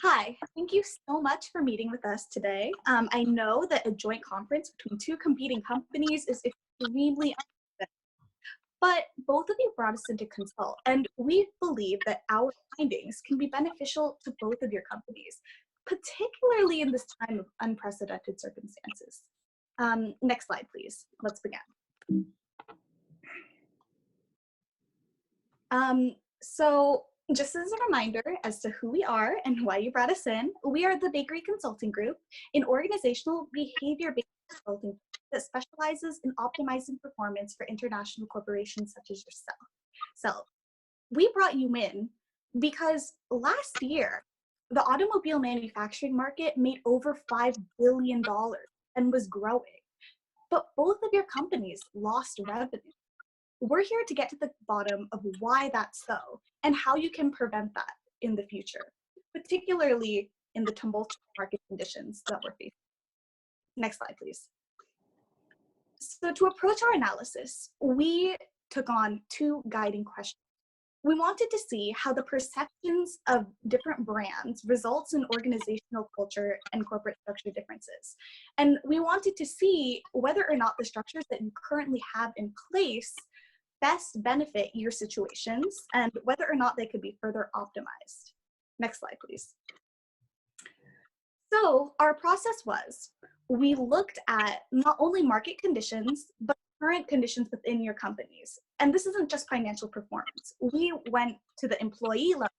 Hi, thank you so much for meeting with us today. I know that a joint conference between two competing companies is extremely unfair, but both of you brought us in to consult, and we believe that our findings can be beneficial to both of your companies, particularly in this time of unprecedented circumstances. Next slide, please. Let's begin. So just as a reminder as to who we are and why you brought us in, we are the Bakery Consulting Group, an organizational behavior-based consulting that specializes in optimizing performance for international corporations such as yourself. So we brought you in because last year, the automobile manufacturing market made over $5 billion and was growing, but both of your companies lost revenue. We're here to get to the bottom of why that's so and how you can prevent that in the future, particularly in the tumultuous market conditions that we're facing. Next slide, please. So to approach our analysis, we took on two guiding questions. We wanted to see how the perceptions of different brands results in organizational culture and corporate structure differences. And we wanted to see whether or not the structures that you currently have in place best benefit your situations and whether or not they could be further optimized. Next slide, please. So our process was, we looked at not only market conditions, but current conditions within your companies. And this isn't just financial performance. We went to the employee level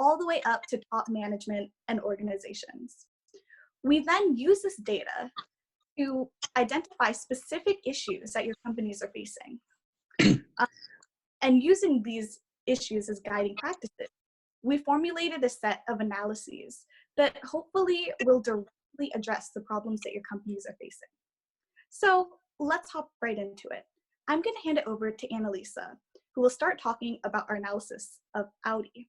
all the way up to top management and organizations. We then use this data to identify specific issues that your companies are facing. And using these issues as guiding practices, we formulated a set of analyses that hopefully will directly address the problems that your companies are facing. So let's hop right into it. I'm going to hand it over to Annalisa, who will start talking about our analysis of Audi.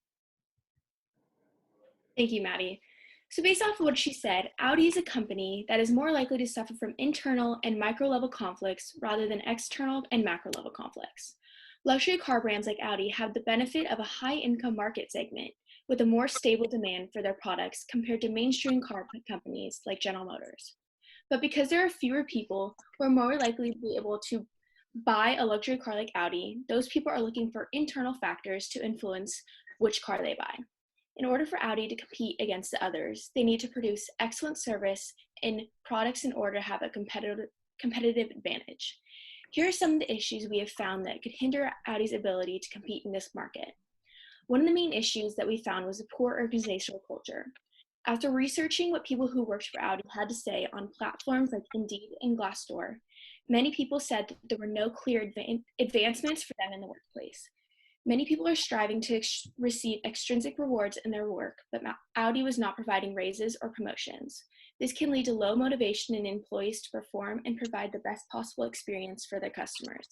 Thank you, Maddie. So based off of what she said, Audi is a company that is more likely to suffer from internal and micro-level conflicts rather than external and macro-level conflicts. Luxury car brands like Audi have the benefit of a high-income market segment with a more stable demand for their products compared to mainstream car companies like General Motors. But because there are fewer people who are more likely to be able to buy a luxury car like Audi, those people are looking for internal factors to influence which car they buy. In order for Audi to compete against the others, they need to produce excellent service and products in order to have a competitive advantage. Here are some of the issues we have found that could hinder Audi's ability to compete in this market. One of the main issues that we found was a poor organizational culture. After researching what people who worked for Audi had to say on platforms like Indeed and Glassdoor, many people said that there were no clear advancements for them in the workplace. Many people are striving to receive extrinsic rewards in their work, but Audi was not providing raises or promotions. This can lead to low motivation in employees to perform and provide the best possible experience for their customers.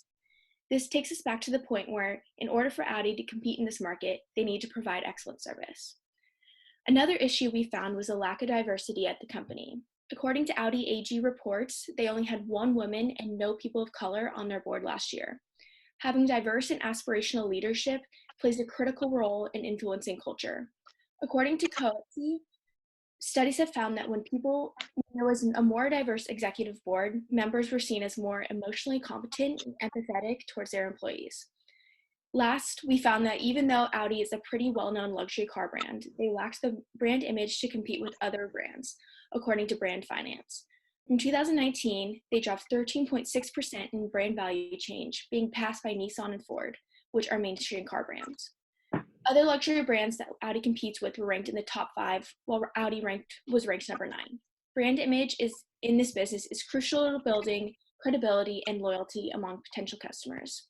This takes us back to the point where, in order for Audi to compete in this market, they need to provide excellent service. Another issue we found was a lack of diversity at the company. According to Audi AG reports, they only had one woman and no people of color on their board last year. Having diverse and aspirational leadership plays a critical role in influencing culture. According to Coetzee, studies have found that when there was a more diverse executive board, members were seen as more emotionally competent and empathetic towards their employees. Last, we found that even though Audi is a pretty well-known luxury car brand, they lacked the brand image to compete with other brands, according to Brand Finance. From 2019, they dropped 13.6% in brand value change, being passed by Nissan and Ford, which are mainstream car brands. Other luxury brands that Audi competes with were ranked in the top 5, while Audi was ranked number 9. Brand image in this business is crucial to building credibility and loyalty among potential customers.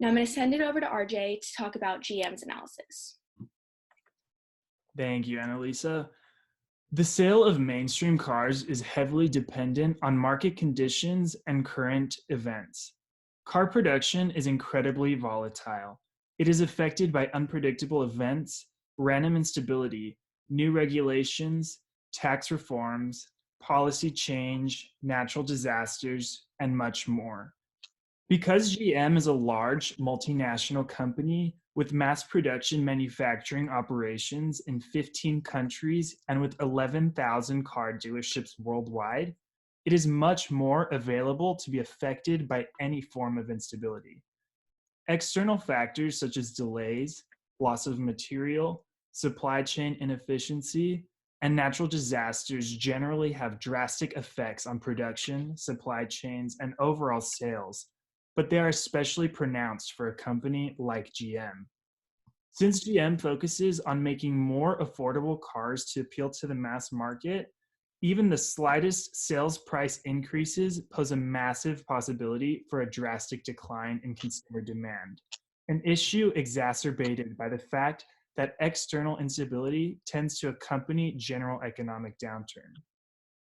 Now I'm going to send it over to RJ to talk about GM's analysis. Thank you, Annalisa. The sale of mainstream cars is heavily dependent on market conditions and current events. Car production is incredibly volatile. It is affected by unpredictable events, random instability, new regulations, tax reforms, policy change, natural disasters, and much more. Because GM is a large multinational company with mass production manufacturing operations in 15 countries and with 11,000 car dealerships worldwide, it is much more available to be affected by any form of instability. External factors such as delays, loss of material, supply chain inefficiency, and natural disasters generally have drastic effects on production, supply chains, and overall sales, but they are especially pronounced for a company like GM. Since GM focuses on making more affordable cars to appeal to the mass market, even the slightest sales price increases pose a massive possibility for a drastic decline in consumer demand, an issue exacerbated by the fact that external instability tends to accompany general economic downturn.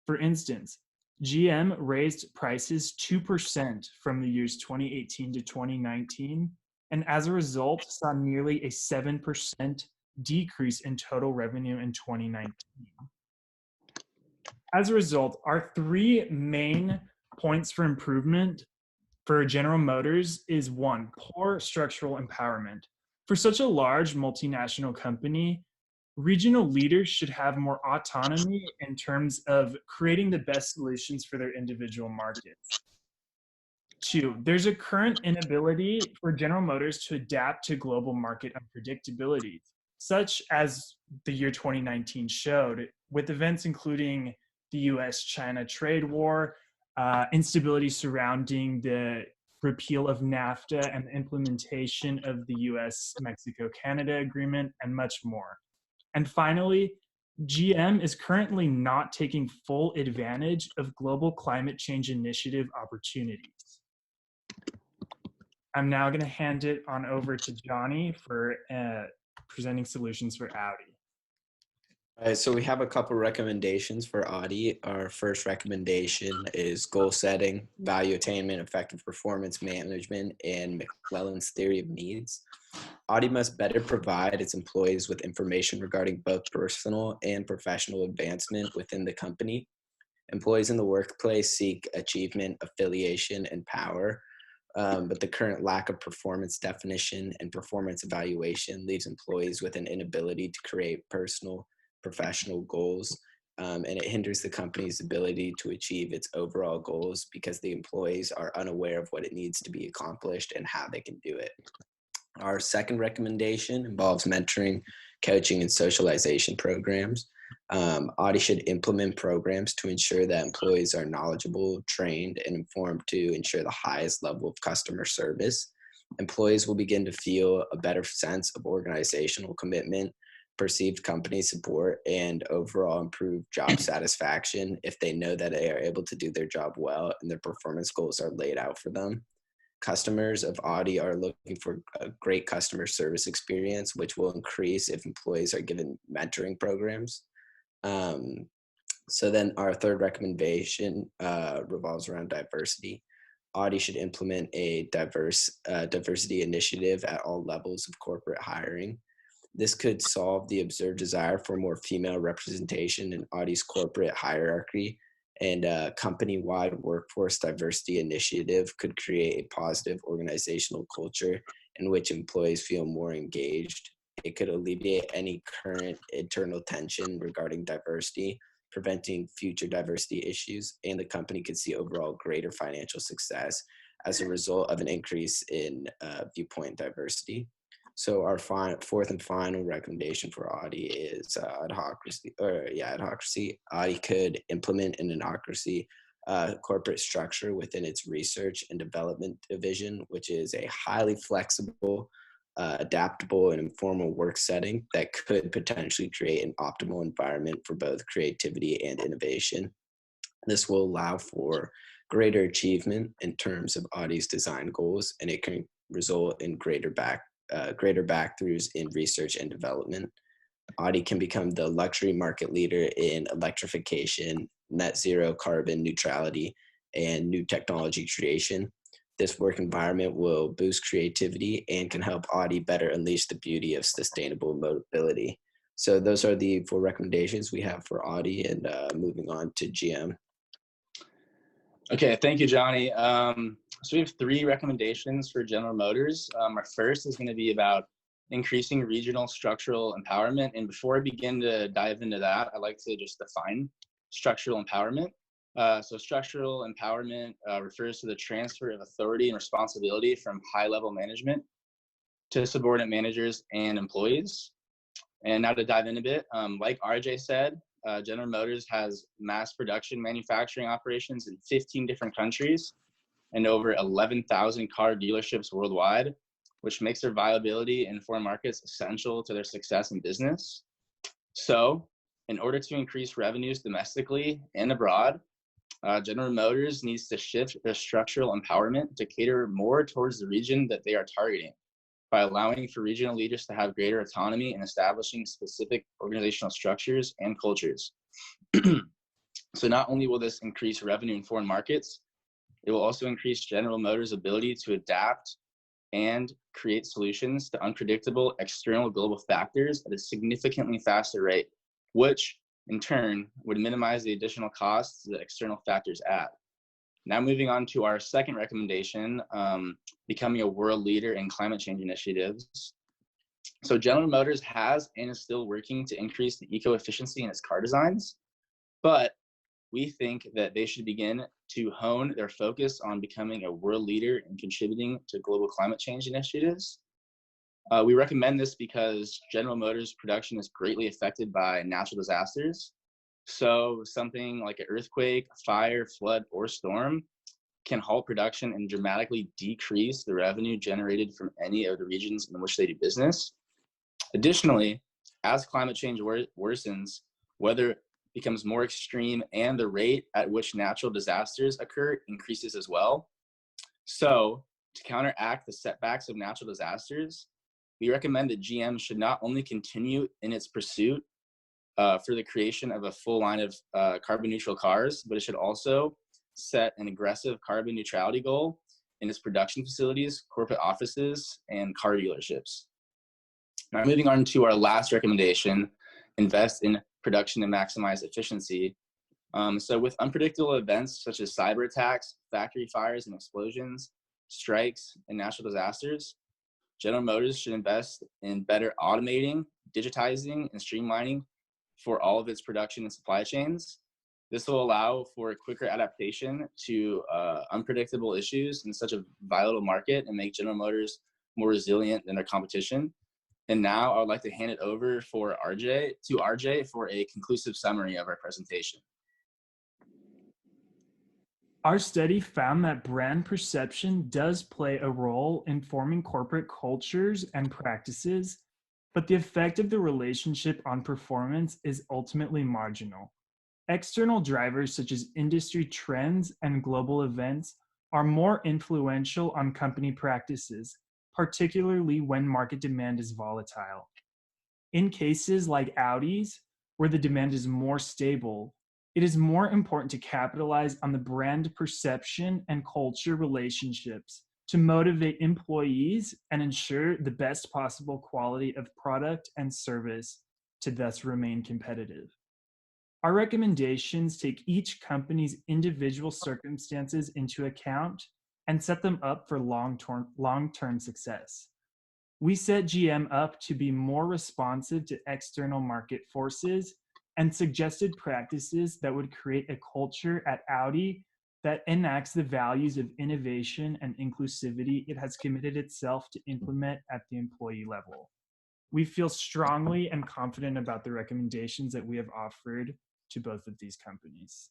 For instance, GM raised prices 2% from the years 2018 to 2019, and as a result saw nearly a 7% decrease in total revenue in 2019. As a result, our three main points for improvement for General Motors is one, poor structural empowerment. For such a large multinational company, regional leaders should have more autonomy in terms of creating the best solutions for their individual markets. Two, there's a current inability for General Motors to adapt to global market unpredictabilities, such as the year 2019 showed, with events including the US-China trade war, instability surrounding the repeal of NAFTA and the implementation of the US-Mexico-Canada agreement, and much more. And finally, GM is currently not taking full advantage of global climate change initiative opportunities. I'm now going to hand it on over to Johnny for presenting solutions for Audi. All right, so we have a couple recommendations for Audi. Our first recommendation is goal setting, value attainment, effective performance management, and McClellan's theory of needs. Audi must better provide its employees with information regarding both personal and professional advancement within the company. Employees in the workplace seek achievement, affiliation, and power, but the current lack of performance definition and performance evaluation leaves employees with an inability to create personal, professional goals, and it hinders the company's ability to achieve its overall goals because the employees are unaware of what it needs to be accomplished and how they can do it. Our second recommendation involves mentoring, coaching, and socialization programs. Audi should implement programs to ensure that employees are knowledgeable, trained, and informed to ensure the highest level of customer service. Employees will begin to feel a better sense of organizational commitment, perceived company support, and overall improved job satisfaction if they know that they are able to do their job well and their performance goals are laid out for them. Customers of Audi are looking for a great customer service experience, which will increase if employees are given mentoring programs. So then our third recommendation revolves around diversity. Audi should implement a diversity initiative at all levels of corporate hiring. This could solve the observed desire for more female representation in Audi's corporate hierarchy, and a company-wide workforce diversity initiative could create a positive organizational culture in which employees feel more engaged. It could alleviate any current internal tension regarding diversity, preventing future diversity issues, and the company could see overall greater financial success as a result of an increase in viewpoint diversity. So our fourth and final recommendation for Audi is adhocracy. Audi could implement an adhocracy corporate structure within its research and development division, which is a highly flexible, adaptable, and informal work setting that could potentially create an optimal environment for both creativity and innovation. This will allow for greater achievement in terms of Audi's design goals, and it can result in greater backthroughs in research and development. Audi can become the luxury market leader in electrification, net zero carbon neutrality, and new technology creation. This work environment will boost creativity and can help Audi better unleash the beauty of sustainable mobility. So those are the 4 recommendations we have for Audi, and moving on to GM. Okay, thank you, Johnny. So we have 3 recommendations for General Motors. Our first is going to be about increasing regional structural empowerment. And before I begin to dive into that, I'd like to just define structural empowerment. So structural empowerment refers to the transfer of authority and responsibility from high-level management to subordinate managers and employees. And now to dive in a bit, like RJ said, General Motors has mass production manufacturing operations in 15 different countries and over 11,000 car dealerships worldwide, which makes their viability in foreign markets essential to their success in business. So, in order to increase revenues domestically and abroad, General Motors needs to shift their structural empowerment to cater more towards the region that they are targeting by allowing for regional leaders to have greater autonomy in establishing specific organizational structures and cultures. So not only will this increase revenue in foreign markets, it will also increase General Motors' ability to adapt and create solutions to unpredictable external global factors at a significantly faster rate, which in turn would minimize the additional costs that external factors add. Now moving on to our second recommendation, becoming a world leader in climate change initiatives. So General Motors has and is still working to increase the eco-efficiency in its car designs, but we think that they should begin to hone their focus on becoming a world leader in contributing to global climate change initiatives. We recommend this because General Motors production is greatly affected by natural disasters. So something like an earthquake, fire, flood, or storm can halt production and dramatically decrease the revenue generated from any of the regions in which they do business. Additionally, as climate change worsens, weather becomes more extreme and the rate at which natural disasters occur increases as well. So to counteract the setbacks of natural disasters, we recommend that GM should not only continue in its pursuit for the creation of a full line of carbon neutral cars, but it should also set an aggressive carbon neutrality goal in its production facilities, corporate offices, and car dealerships. Now moving on to our last recommendation, invest in production and maximize efficiency. So with unpredictable events such as cyber attacks, factory fires and explosions, strikes, and natural disasters, General Motors should invest in better automating, digitizing, and streamlining for all of its production and supply chains. This will allow for a quicker adaptation to unpredictable issues in such a volatile market and make General Motors more resilient than their competition. And now I would like to hand it over for RJ for a conclusive summary of our presentation. Our study found that brand perception does play a role in forming corporate cultures and practices, but the effect of the relationship on performance is ultimately marginal. External drivers such as industry trends and global events are more influential on company practices, particularly when market demand is volatile. In cases like Audi's, where the demand is more stable, it is more important to capitalize on the brand perception and culture relationships to motivate employees and ensure the best possible quality of product and service to thus remain competitive. Our recommendations take each company's individual circumstances into account and set them up for long-term success. We set GM up to be more responsive to external market forces and suggested practices that would create a culture at Audi that enacts the values of innovation and inclusivity it has committed itself to implement at the employee level. We feel strongly and confident about the recommendations that we have offered to both of these companies.